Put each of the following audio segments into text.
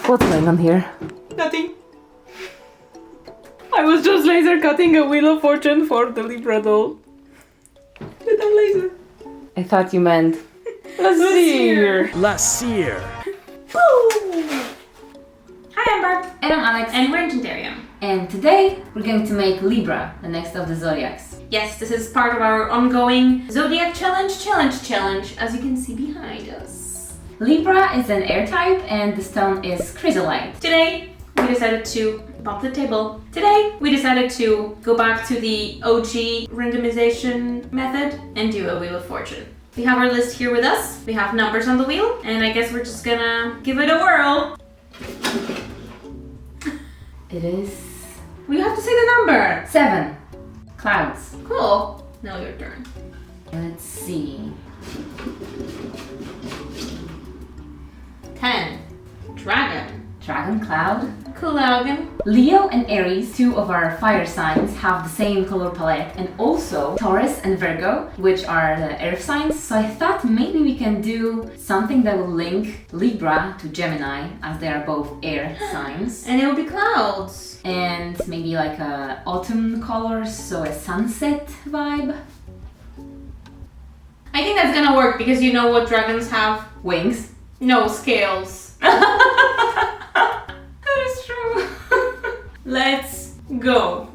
What's going on here? Nothing. I was just laser cutting a Wheel of Fortune for the Libra doll. With a laser. I thought you meant Lazier. Lazier. Hi, I'm Barb. And I'm Alex. And we're Enchanterium. And today we're going to make Libra, the next of the Zodiacs. Yes, this is part of our ongoing Zodiac challenge, as you can see behind us. Libra is an air type and the stone is chrysolite. Today, we decided to bump the table. Today, we decided to go back to the OG randomization method and do a Wheel of Fortune. We have our list here with us. We have numbers on the wheel, and I guess we're just gonna give it a whirl. It is We have to say the number. 7. Clouds. Cool. Now your turn. Let's see. 10. Dragon. Dragon, cloud. Cloud. Leo and Aries, two of our fire signs, have the same color palette, and also Taurus and Virgo, which are the earth signs. So I thought maybe we can do something that will link Libra to Gemini, as they are both air signs. And it will be clouds. And maybe like a autumn colors, so a sunset vibe. I think that's gonna work because you know what dragons have? Wings. No, scales. That is true. Let's go.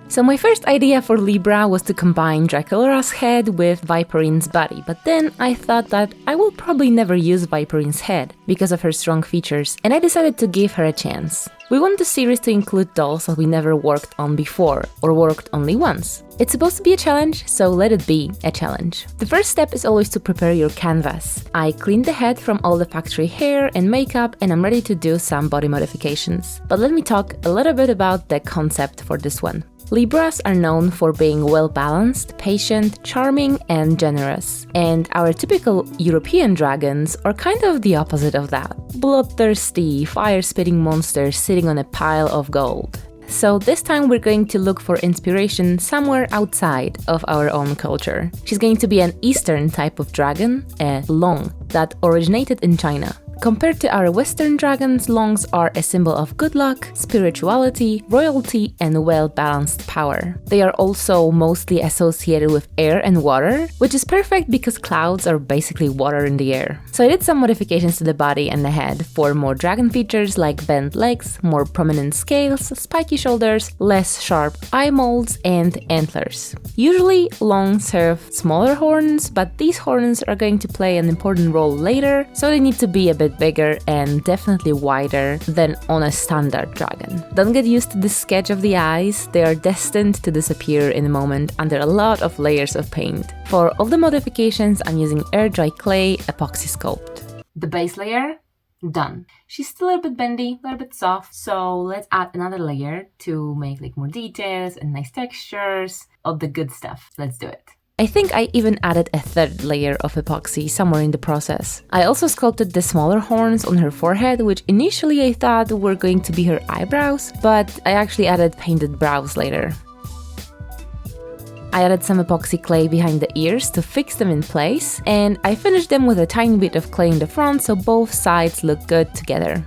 So my first idea for Libra was to combine Dracula's head with Viperine's body, but then I thought that I will probably never use Viperine's head because of her strong features, and I decided to give her a chance. We want the series to include dolls that we never worked on before, or worked only once. It's supposed to be a challenge, so let it be a challenge. The first step is always to prepare your canvas. I cleaned the head from all the factory hair and makeup, and I'm ready to do some body modifications. But let me talk a little bit about the concept for this one. Libras are known for being well-balanced, patient, charming, and generous. And our typical European dragons are kind of the opposite of that. Bloodthirsty, fire-spitting monsters sitting on a pile of gold. So this time we're going to look for inspiration somewhere outside of our own culture. She's going to be an Eastern type of dragon, a long, that originated in China. Compared to our Western dragons, longs are a symbol of good luck, spirituality, royalty, and well-balanced power. They are also mostly associated with air and water, which is perfect because clouds are basically water in the air. So I did some modifications to the body and the head for more dragon features like bent legs, more prominent scales, spiky shoulders, less sharp eye molds, and antlers. Usually, longs have smaller horns, but these horns are going to play an important role later, so they need to be a bit bigger and definitely wider than on a standard dragon. Don't get used to the sketch of the eyes, they are destined to disappear in a moment under a lot of layers of paint. For all the modifications, I'm using air dry clay epoxy sculpt. The base layer, done. She's still a little bit bendy, a little bit soft, so let's add another layer to make like more details and nice textures, all the good stuff. Let's do it. I think I even added a third layer of epoxy somewhere in the process. I also sculpted the smaller horns on her forehead, which initially I thought were going to be her eyebrows, but I actually added painted brows later. I added some epoxy clay behind the ears to fix them in place, and I finished them with a tiny bit of clay in the front so both sides look good together.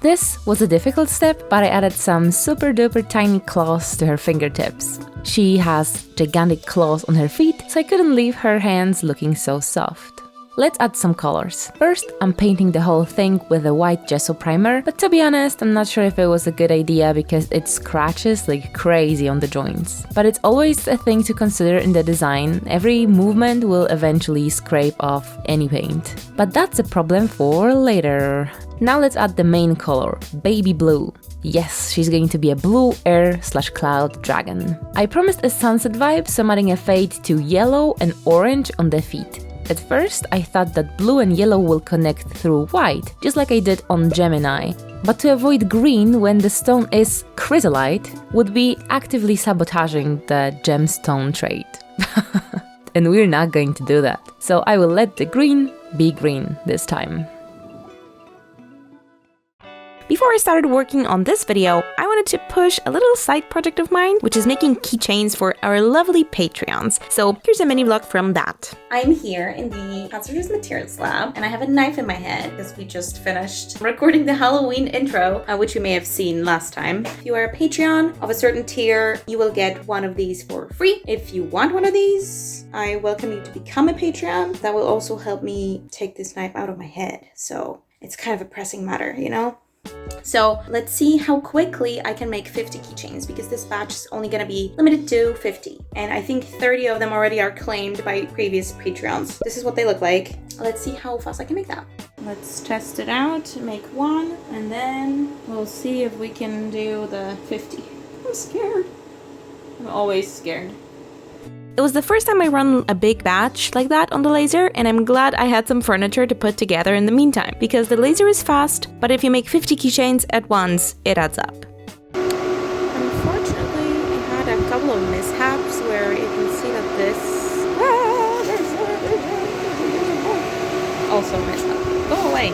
This was a difficult step, but I added some super duper tiny claws to her fingertips. She has gigantic claws on her feet, so I couldn't leave her hands looking so soft. Let's add some colors. First, I'm painting the whole thing with a white gesso primer, but to be honest, I'm not sure if it was a good idea because it scratches like crazy on the joints. But it's always a thing to consider in the design. Every movement will eventually scrape off any paint. But that's a problem for later. Now let's add the main color, baby blue. Yes, she's going to be a blue air/cloud dragon. I promised a sunset vibe, so I'm adding a fade to yellow and orange on the feet. At first, I thought that blue and yellow will connect through white, just like I did on Gemini. But to avoid green when the stone is chrysolite would be actively sabotaging the gemstone trait. And we're not going to do that. So I will let the green be green this time. Before I started working on this video, I wanted to push a little side project of mine, which is making keychains for our lovely Patreons. So here's a mini vlog from that. I'm here in the Hazardous Materials Lab, and I have a knife in my head because we just finished recording the Halloween intro, which you may have seen last time. If you are a Patreon of a certain tier, you will get one of these for free. If you want one of these, I welcome you to become a Patreon. That will also help me take this knife out of my head. So it's kind of a pressing matter, you know? So let's see how quickly I can make 50 keychains, because this batch is only going to be limited to 50. And I think 30 of them already are claimed by previous Patreons. This is what they look like. Let's see how fast I can make that. Let's test it out, make one, and then we'll see if we can do the 50. I'm scared. I'm always scared. It was the first time I run a big batch like that on the laser, and I'm glad I had some furniture to put together in the meantime, because the laser is fast, but if you make 50 keychains at once, it adds up. Unfortunately, I had a couple of mishaps where you can see that this also messed up. Go away.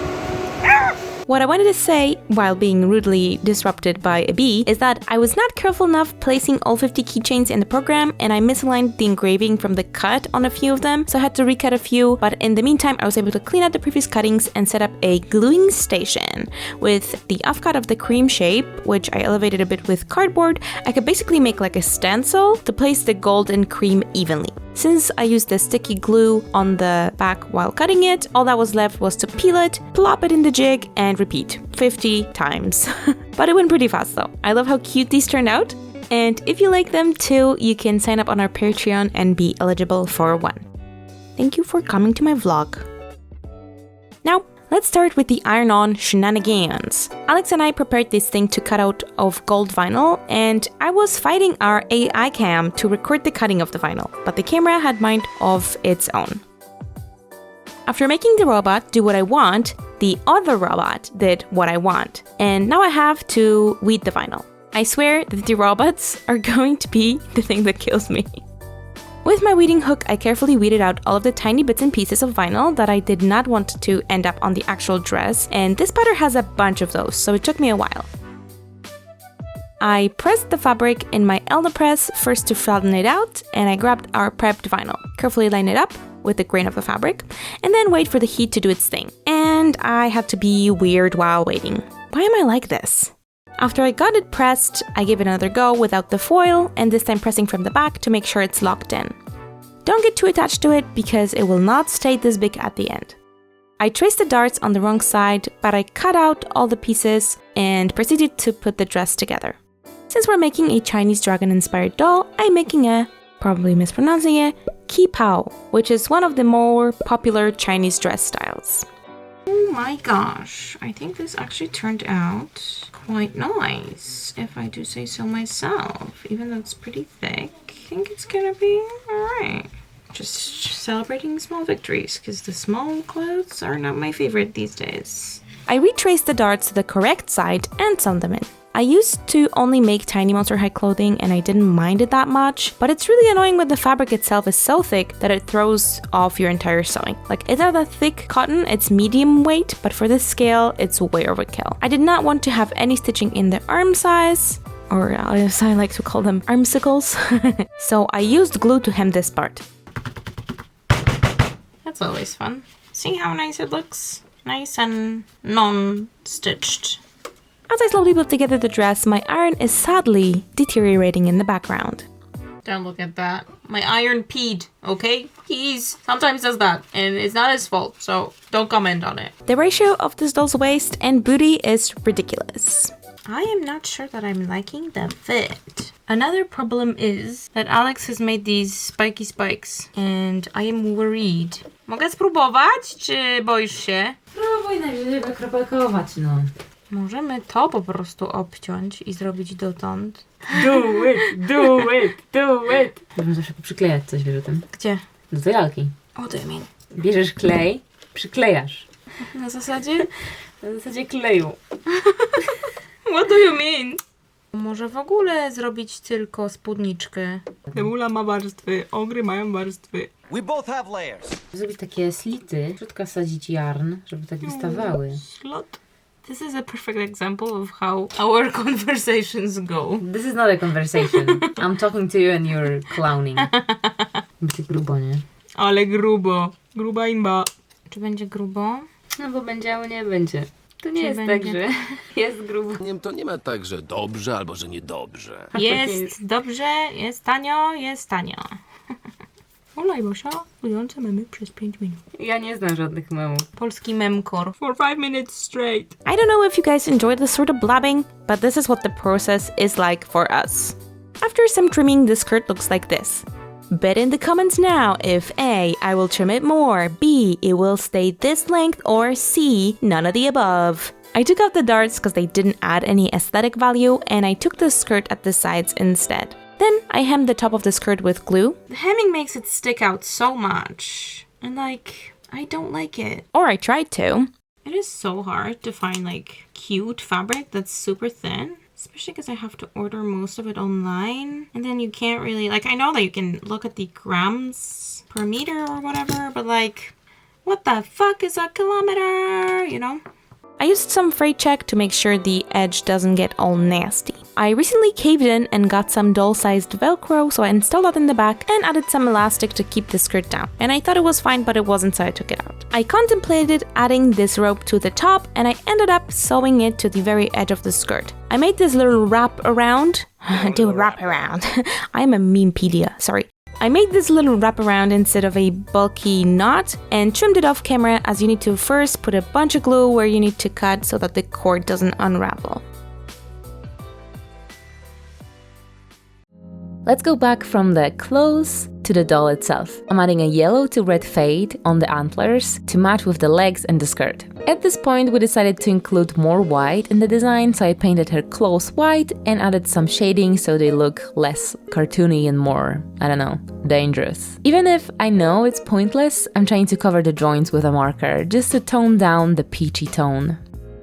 What I wanted to say, while being rudely disrupted by a bee, is that I was not careful enough placing all 50 keychains in the program, and I misaligned the engraving from the cut on a few of them, so I had to recut a few, but in the meantime I was able to clean out the previous cuttings and set up a gluing station. With the offcut of the cream shape, which I elevated a bit with cardboard, I could basically make like a stencil to place the gold and cream evenly. Since I used the sticky glue on the back while cutting it, all that was left was to peel it, plop it in the jig, and repeat 50 times. But it went pretty fast though. I love how cute these turned out. And if you like them too, you can sign up on our Patreon and be eligible for one. Thank you for coming to my vlog. Now, let's start with the iron-on shenanigans. Alex and I prepared this thing to cut out of gold vinyl, and I was fighting our AI cam to record the cutting of the vinyl, but the camera had mind of its own. After making the robot do what I want, the other robot did what I want, and now I have to weed the vinyl. I swear that the robots are going to be the thing that kills me. With my weeding hook, I carefully weeded out all of the tiny bits and pieces of vinyl that I did not want to end up on the actual dress, and this pattern has a bunch of those, so it took me a while. I pressed the fabric in my Elna press first to flatten it out, and I grabbed our prepped vinyl, carefully line it up with the grain of the fabric, and then wait for the heat to do its thing. And I had to be weird while waiting. Why am I like this? After I got it pressed, I gave it another go without the foil, and this time pressing from the back to make sure it's locked in. Don't get too attached to it because it will not stay this big at the end. I traced the darts on the wrong side, but I cut out all the pieces and proceeded to put the dress together. Since we're making a Chinese dragon-inspired doll, I'm making a, probably mispronouncing it, Qipao, which is one of the more popular Chinese dress styles. Oh my gosh, I think this actually turned out quite nice, if I do say so myself. Even though it's pretty thick, I think it's gonna be alright. Just celebrating small victories, because the small clothes are not my favorite these days. I retraced the darts to the correct side and sewn them in. I used to only make tiny monster high clothing and I didn't mind it that much, but it's really annoying when the fabric itself is so thick that it throws off your entire sewing. Like, it's not that thick cotton, it's medium weight, but for this scale, it's way overkill. I did not want to have any stitching in the arm size, or as I like to call them, armsicles. So I used glue to hem this part. That's always fun. See how nice it looks? Nice and non-stitched. As I slowly put together the dress, my iron is sadly deteriorating in the background. Don't look at that. My iron peed, okay? He sometimes does that, and it's not his fault, so don't comment on it. The ratio of this doll's waist and booty is ridiculous. I am not sure that I'm liking the fit. Another problem is that Alex has made these spiky spikes, and I am worried. Mogę spróbować, czy boisz się? Próbuj najwyżej kropelkować, no. Możemy to po prostu obciąć i zrobić dotąd. Do it, do it, do it! Możemy zawsze przyklejać coś, wiesz o tym? Gdzie? Do tej lalki. What do you mean? Bierzesz klej, przyklejasz. Na zasadzie? Na zasadzie kleju. What do you mean? Może w ogóle zrobić tylko spódniczkę. Demula ma warstwy, ogry mają warstwy. We both have layers. Zrobić takie slity, w środka sadzić yarn, żeby tak wystawały. Slot. This is a perfect example of how our conversations go. This is not a conversation. I'm talking to you and you're clowning. Będzie grubo, nie? Ale grubo. Gruba imba. Czy będzie grubo? No bo będzie, albo nie będzie. To nie Czy jest będzie? tak, że jest grubo. To nie ma tak, że dobrze albo że niedobrze. Jest dobrze, jest tanio, jest tanio. Ola i Bosia, budujące memy przez 5 minut. Ja nie znam żadnych memów. Polski memcore. For 5 minutes straight. I don't know if you guys enjoy this sort of blabbing, but this is what the process is like for us. After some trimming, the skirt looks like this. Bet in the comments now if A, I will trim it more, B, it will stay this length, or C, none of the above. I took out the darts because they didn't add any aesthetic value, and I took the skirt at the sides instead. Then I hemmed the top of the skirt with glue. The hemming makes it stick out so much. And like, I don't like it. Or I tried to. It is so hard to find like cute fabric that's super thin. Especially because I have to order most of it online. And then you can't really, like, I know that you can look at the grams per meter or whatever, but like, what the fuck is a kilometer, you know? I used some freight check to make sure the edge doesn't get all nasty. I recently caved in and got some doll-sized Velcro, so I installed that in the back and added some elastic to keep the skirt down. And I thought it was fine, but it wasn't, so I took it out. I contemplated adding this rope to the top, and I ended up sewing it to the very edge of the skirt. I made this little wrap around. Do a wrap around. I'm a memepedia, sorry. I made this little wraparound instead of a bulky knot and trimmed it off camera, as you need to first put a bunch of glue where you need to cut so that the cord doesn't unravel. Let's go back from the clothes to the doll itself. I'm adding a yellow to red fade on the antlers to match with the legs and the skirt. At this point, we decided to include more white in the design, so I painted her clothes white and added some shading so they look less cartoony and more, I don't know, dangerous. Even if I know it's pointless, I'm trying to cover the joints with a marker just to tone down the peachy tone.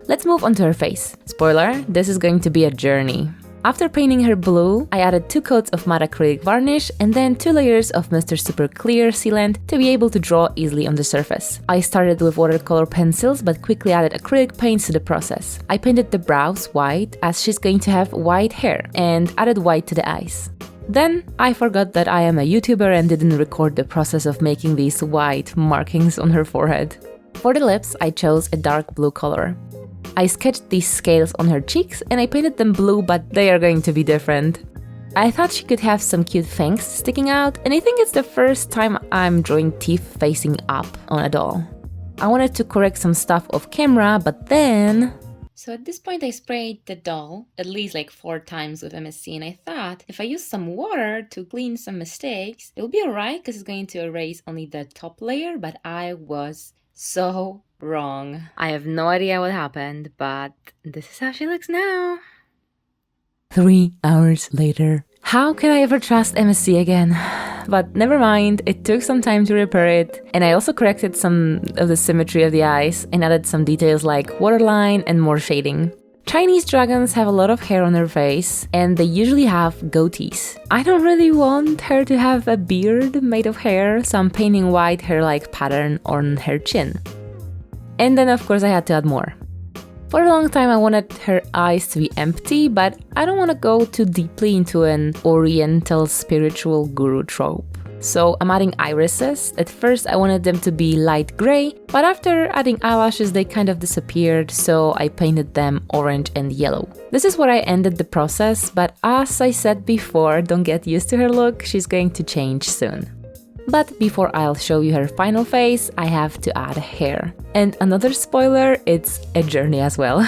Let's move on to her face. Spoiler, this is going to be a journey. After painting her blue, I added 2 coats of matte acrylic varnish and then 2 layers of Mr. Super Clear sealant to be able to draw easily on the surface. I started with watercolor pencils but quickly added acrylic paints to the process. I painted the brows white as she's going to have white hair and added white to the eyes. Then I forgot that I am a YouTuber and didn't record the process of making these white markings on her forehead. For the lips, I chose a dark blue color. I sketched these scales on her cheeks and I painted them blue, but they are going to be different. I thought she could have some cute fangs sticking out, and I think it's the first time I'm drawing teeth facing up on a doll. I wanted to correct some stuff off camera, but then... So at this point I sprayed the doll at least like 4 times with MSC, and I thought if I use some water to clean some mistakes, it'll be alright because it's going to erase only the top layer, but I was so wrong. I have no idea what happened, but this is how she looks now. 3 hours later. How can I ever trust MSC again? But never mind, it took some time to repair it, and I also corrected some of the symmetry of the eyes and added some details like waterline and more shading. Chinese dragons have a lot of hair on their face, and they usually have goatees. I don't really want her to have a beard made of hair, so I'm painting white hair-like pattern on her chin. And then of course I had to add more. For a long time I wanted her eyes to be empty, but I don't want to go too deeply into an oriental spiritual guru trope. So I'm adding irises. At first I wanted them to be light grey, but after adding eyelashes they kind of disappeared, so I painted them orange and yellow. This is where I ended the process, but as I said before, don't get used to her look, she's going to change soon. But before I'll show you her final face, I have to add hair. And another spoiler, it's a journey as well.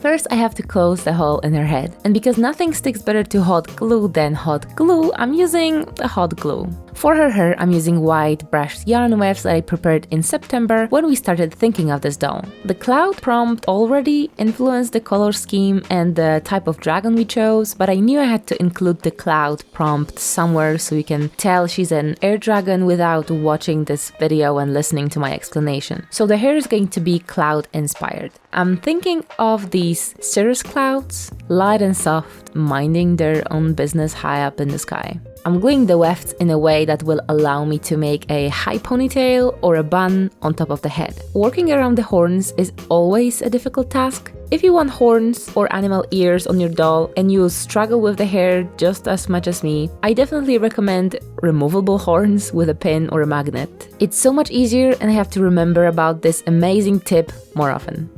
First, I have to close the hole in her head. And because nothing sticks better to hot glue than hot glue, I'm using a hot glue. For her hair, I'm using white brushed yarn wefts that I prepared in September when we started thinking of this doll. The cloud prompt already influenced the color scheme and the type of dragon we chose, but I knew I had to include the cloud prompt somewhere so you can tell she's an air dragon without watching this video and listening to my explanation. So the hair is going to be cloud inspired. I'm thinking of these cirrus clouds, light and soft, minding their own business high up in the sky. I'm gluing the wefts in a way that will allow me to make a high ponytail or a bun on top of the head. Working around the horns is always a difficult task. If you want horns or animal ears on your doll and you struggle with the hair just as much as me, I definitely recommend removable horns with a pin or a magnet. It's so much easier and I have to remember about this amazing tip more often.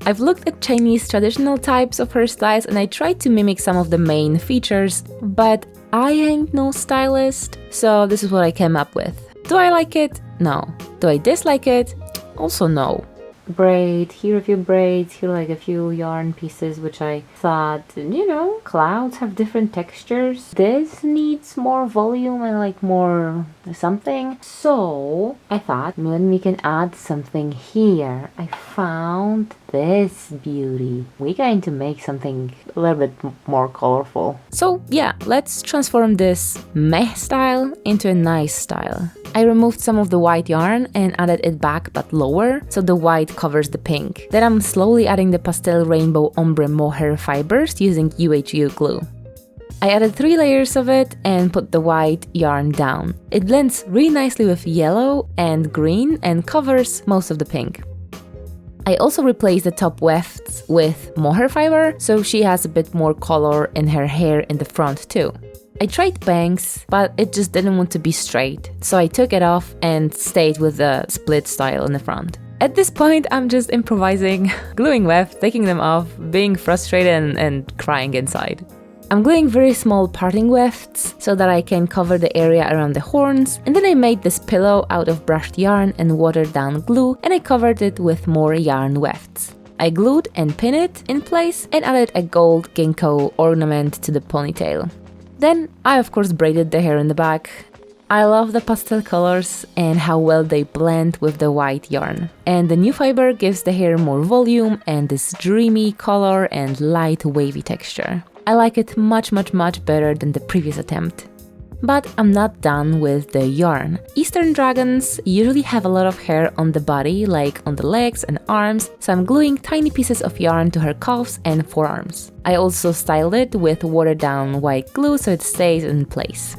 I've looked at Chinese traditional types of hairstyles and I tried to mimic some of the main features, but I ain't no stylist, so this is what I came up with. Do I like it? No. Do I dislike it? Also no. Braid, here a few braids, here like a few yarn pieces, which I thought, you know, clouds have different textures. This needs more volume and like more something. So I thought when we can add something here, I found this beauty. We're going to make something a little bit more colorful. So yeah, let's transform this meh style into a nice style. I removed some of the white yarn and added it back but lower, so the white covers the pink. Then I'm slowly adding the pastel rainbow ombre mohair fibers using UHU glue. I added 3 layers of it and put the white yarn down. It blends really nicely with yellow and green and covers most of the pink. I also replaced the top wefts with mohair fiber, so she has a bit more color in her hair in the front too. I tried bangs, but it just didn't want to be straight, so I took it off and stayed with the split style in the front. At this point, I'm just improvising, gluing wefts, taking them off, being frustrated and crying inside. I'm gluing very small parting wefts so that I can cover the area around the horns, and then I made this pillow out of brushed yarn and watered down glue, and I covered it with more yarn wefts. I glued and pinned it in place and added a gold ginkgo ornament to the ponytail. Then I of course braided the hair in the back. I love the pastel colors and how well they blend with the white yarn. And the new fiber gives the hair more volume and this dreamy color and light wavy texture. I like it much better than the previous attempt. But I'm not done with the yarn. Eastern dragons usually have a lot of hair on the body, like on the legs and arms, so I'm gluing tiny pieces of yarn to her calves and forearms. I also styled it with watered down white glue so it stays in place.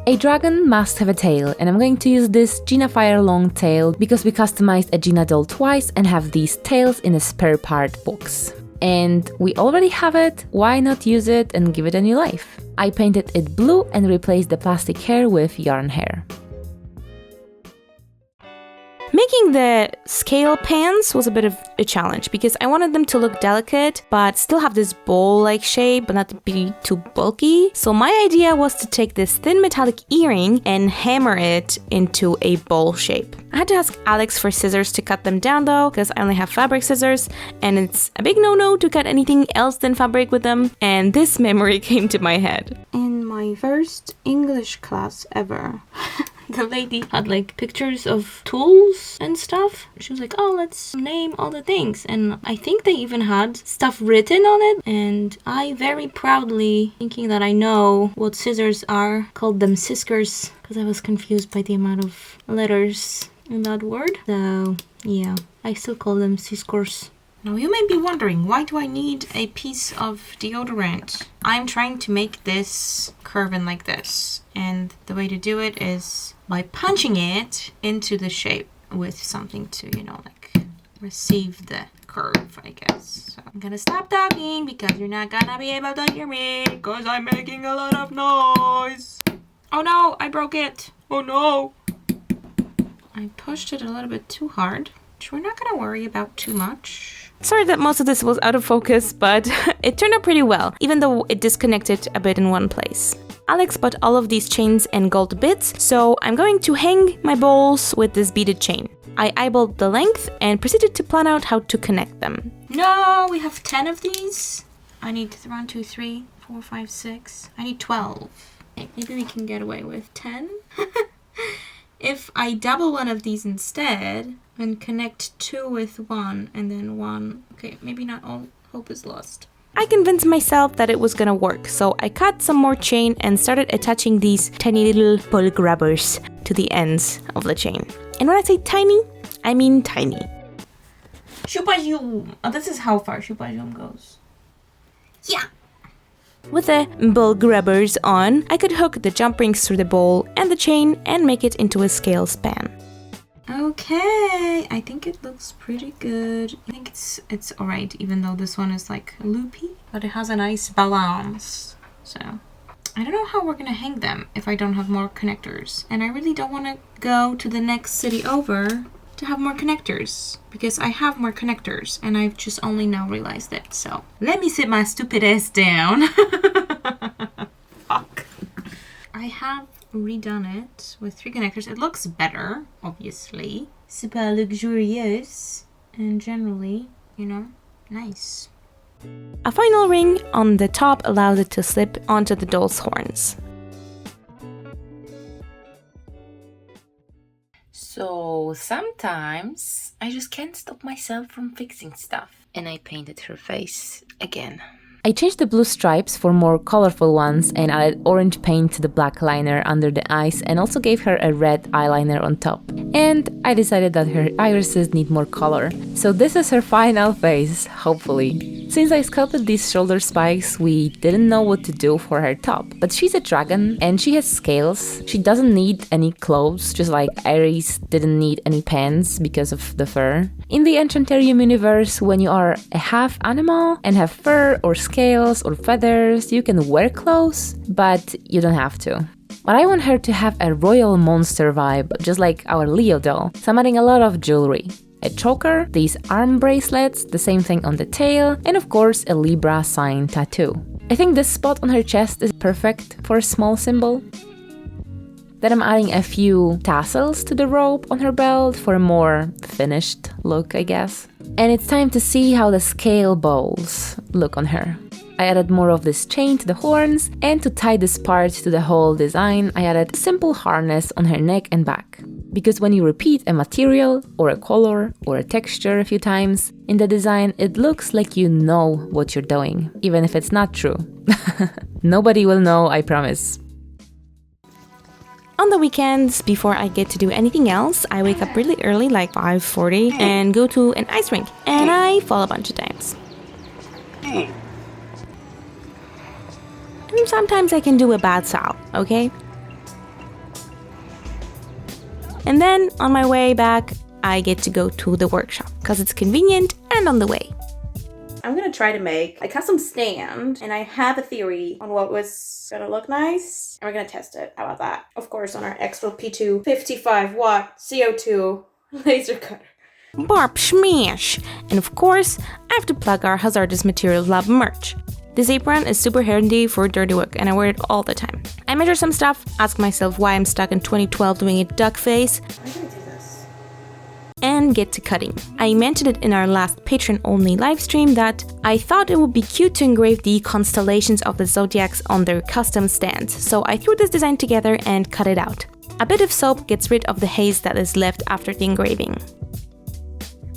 A dragon must have a tail, and I'm going to use this Gina Fire long tail because we customized a Gina doll twice and have these tails in a spare part box. And we already have it, why not use it and give it a new life? I painted it blue and replaced the plastic hair with yarn hair. Making the scale pans was a bit of a challenge because I wanted them to look delicate but still have this bowl-like shape but not be too bulky. So my idea was to take this thin metallic earring and hammer it into a bowl shape. I had to ask Alex for scissors to cut them down though because I only have fabric scissors and it's a big no-no to cut anything else than fabric with them, and this memory came to my head. In my first English class ever, the lady had like pictures of tools and stuff. She was like, oh, let's name all the things. And I think they even had stuff written on it. And I very proudly, thinking that I know what scissors are, called them siskers because I was confused by the amount of letters in that word. So yeah, I still call them siskers. Now you may be wondering, why do I need a piece of deodorant? I'm trying to make this curve in like this. And the way to do it is by punching it into the shape with something to, you know, like receive the curve, I guess. So I'm gonna stop talking because you're not gonna be able to hear me because I'm making a lot of noise. Oh no, I broke it. Oh no. I pushed it a little bit too hard, which we're not gonna worry about too much. Sorry that most of this was out of focus, but it turned out pretty well, even though it disconnected a bit in one place. Alex bought all of these chains and gold bits, so I'm going to hang my bowls with this beaded chain. I eyeballed the length and proceeded to plan out how to connect them. No, we have 10 of these. I need 1, 2, 3, 4, 5, 6. I need 12. Maybe we can get away with 10. If I double one of these instead and connect 2 with 1 and then 1. Okay, maybe not all hope is lost. I convinced myself that it was gonna work, so I cut some more chain and started attaching these tiny little pull grabbers to the ends of the chain. And when I say tiny, I mean tiny. Shubajum! Oh, this is how far Shubajum goes. Yeah! With the ball grabbers on, I could hook the jump rings through the ball and the chain and make it into a scale span. Okay, I think it looks pretty good. I think it's alright, even though this one is like loopy, but it has a nice balance. So I don't know how we're gonna hang them if I don't have more connectors. And I really don't want to go to the next city over to have more connectors, because I have more connectors and I've just only now realized it. So let me sit my stupid ass down. Fuck. I have redone it with 3 connectors. It looks better, obviously. Super luxurious and generally, you know, nice. A final ring on the top allows it to slip onto the doll's horns. So sometimes I just can't stop myself from fixing stuff. And I painted her face again. I changed the blue stripes for more colorful ones and added orange paint to the black liner under the eyes and also gave her a red eyeliner on top. And I decided that her irises need more color. So this is her final face, hopefully. Since I sculpted these shoulder spikes, we didn't know what to do for her top. But she's a dragon and she has scales. She doesn't need any clothes, just like Aries didn't need any pants because of the fur. In the Enchanterium universe, when you are a half animal and have fur or scales or feathers, you can wear clothes, but you don't have to. But I want her to have a royal monster vibe, just like our Leo doll. So I'm adding a lot of jewelry. A choker, these arm bracelets, the same thing on the tail, and of course a Libra sign tattoo. I think this spot on her chest is perfect for a small symbol. Then I'm adding a few tassels to the rope on her belt for a more finished look, I guess. And it's time to see how the scale balls look on her. I added more of this chain to the horns, and to tie this part to the whole design, I added a simple harness on her neck and back. Because when you repeat a material, or a color, or a texture a few times in the design, it looks like you know what you're doing, even if it's not true. Nobody will know, I promise. On the weekends, before I get to do anything else, I wake up really early, like 5:40, and go to an ice rink, and I fall a bunch of times. And sometimes I can do a bad sow, okay? And then, on my way back, I get to go to the workshop, because it's convenient and on the way. I'm gonna try to make a custom stand, and I have a theory on what was gonna look nice, and we're gonna test it. How about that? Of course, on our Extra P2 55-watt CO2 laser cutter. Barb smash! And of course, I have to plug our Hazardous Materials Lab merch. This apron is super handy for dirty work, and I wear it all the time. I measure some stuff, ask myself why I'm stuck in 2012 doing a duck face, and get to cutting. I mentioned it in our last patron-only livestream that I thought it would be cute to engrave the constellations of the Zodiacs on their custom stands, so I threw this design together and cut it out. A bit of soap gets rid of the haze that is left after the engraving.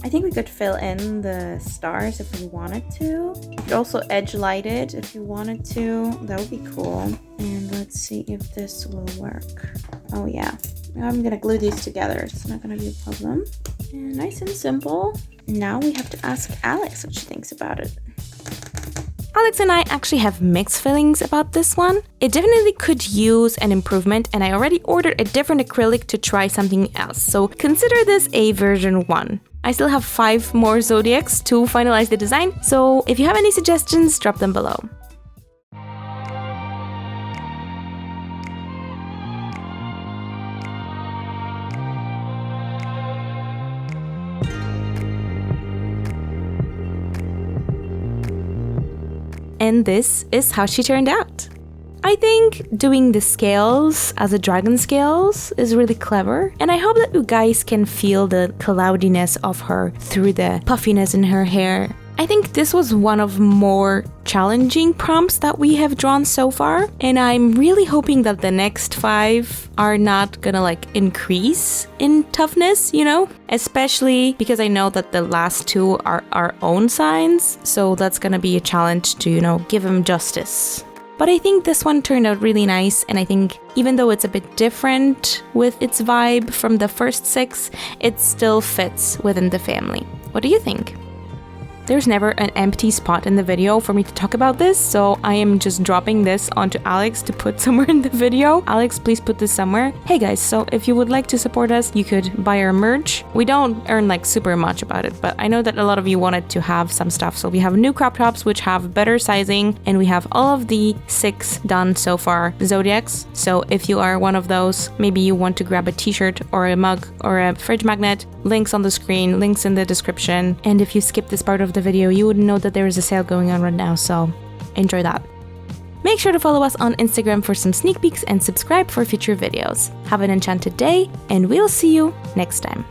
I think we could fill in the stars if we wanted to. You could also edge light it if you wanted to. That would be cool. And let's see if this will work. Oh yeah. I'm gonna glue these together. It's not gonna be a problem. And nice and simple. Now we have to ask Alex what she thinks about it. Alex and I actually have mixed feelings about this one. It definitely could use an improvement, and I already ordered a different acrylic to try something else, so consider this a version 1. I still have 5 more Zodiacs to finalize the design, so if you have any suggestions, drop them below. And this is how she turned out. I think doing the scales as a dragon scales is really clever, and I hope that you guys can feel the cloudiness of her through the puffiness in her hair. I think this was one of more challenging prompts that we have drawn so far, and I'm really hoping that the next 5 are not gonna increase in toughness, you know? Especially because I know that the last 2 are our own signs, so that's gonna be a challenge to, give them justice. But I think this one turned out really nice, and I think even though it's a bit different with its vibe from the first 6, it still fits within the family. What do you think? there's never an empty spot in the video for me to talk about this, so I am just dropping this onto Alex to put somewhere in the video. Alex, please put this somewhere. Hey guys, so if you would like to support us, you could buy our merch. We don't earn like super much about it, but I know that a lot of you wanted to have some stuff. So we have new crop tops which have better sizing, and we have all of the 6 done so far Zodiacs. So if you are one of those, maybe you want to grab a t-shirt or a mug or a fridge magnet, links on the screen, links in the description. And if you skip this part of the video, you wouldn't know that there is a sale going on right now, so enjoy that. Make sure to follow us on Instagram for some sneak peeks and subscribe for future videos. Have an enchanted day, and we'll see you next time.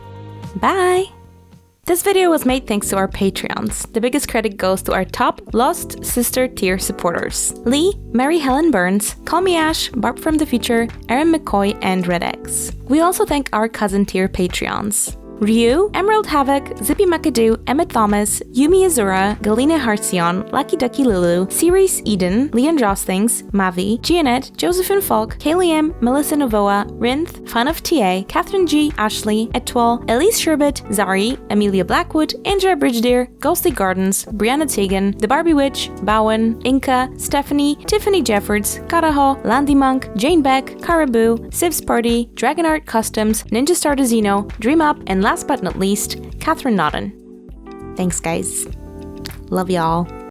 Bye! This video was made thanks to our Patreons. The biggest credit goes to our top Lost Sister tier supporters: Lee, Mary Helen Burns, Call Me Ash, Barb from the Future, Erin McCoy, and Red X. We also thank our cousin tier Patreons: Ryu, Emerald Havoc, Zippy McAdoo, Emmett Thomas, Yumi Azura, Galina Hartzion, Lucky Ducky Lulu, Ceres Eden, Leon Jostings, Mavi, Gianette, Josephine Falk, Kaylee M, Melissa Novoa, Rinth, Fun of TA, Catherine G, Ashley, Etwal, Elise Sherbet, Zari, Amelia Blackwood, Andrea Bridgedeer, Ghostly Gardens, Brianna Tegan, The Barbie Witch, Bowen, Inca, Stephanie, Tiffany Jeffords, Karaho, Landy Monk, Jane Beck, Caribou, Siv's Party, Dragon Art Customs, Ninja Star Dezino, Dream Up, and last but not least, Catherine Nodden. Thanks guys. Love y'all.